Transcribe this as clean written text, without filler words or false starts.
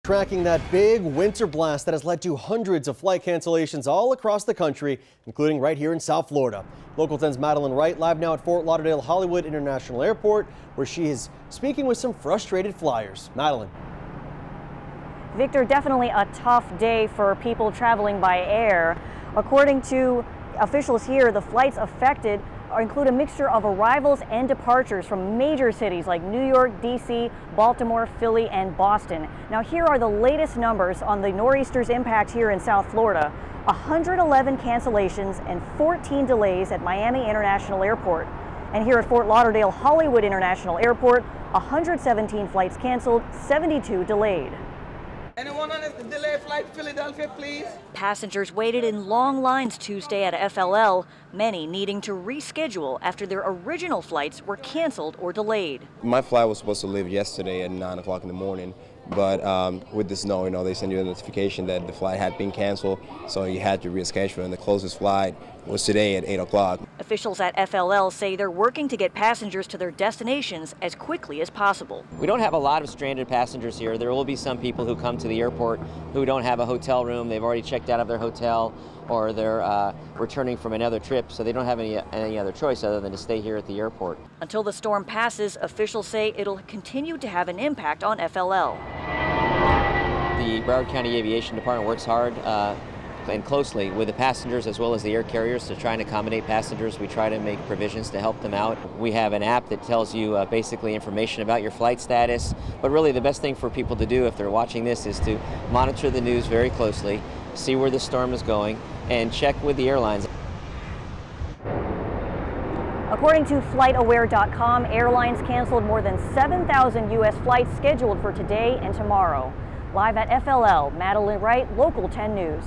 Tracking that big winter blast that has led to hundreds of flight cancellations all across the country, including right here in South Florida. Local 10's Madeline Wright live now at Fort Lauderdale Hollywood International Airport, where she is speaking with some frustrated flyers. Madeline. Victor, definitely a tough day for people traveling by air. According to officials here, the flights affected include a mixture of arrivals and departures from major cities like New York, D.C., Baltimore, Philly, and Boston. Now, here are the latest numbers on the nor'easter's impact here in South Florida. 111 cancellations and 14 delays at Miami International Airport. And here at Fort Lauderdale Hollywood International Airport, 117 flights canceled, 72 delayed. Anyone on a delayed flight to Philadelphia, please? Passengers waited in long lines Tuesday at FLL, many needing to reschedule after their original flights were canceled or delayed. My flight was supposed to leave yesterday at 9 o'clock in the morning, but with the snow, they send you a notification that the flight had been canceled, so you had to reschedule, and the closest flight was today at 8 o'clock. Officials at FLL say they're working to get passengers to their destinations as quickly as possible. We don't have a lot of stranded passengers here. There will be some people who come to the airport who don't have a hotel room. They've already checked out of their hotel, or they're returning from another trip, so they don't have any other choice other than to stay here at the airport. Until the storm passes, officials say it'll continue to have an impact on FLL. The Broward County Aviation Department works hard and closely with the passengers as well as the air carriers to try and accommodate passengers. We try to make provisions to help them out. We have an app that tells you basically information about your flight status, but really the best thing for people to do if they're watching this is to monitor the news very closely, see where the storm is going, and check with the airlines. According to FlightAware.com, airlines canceled more than 7,000 U.S. flights scheduled for today and tomorrow. Live at FLL, Madeline Wright, Local 10 News.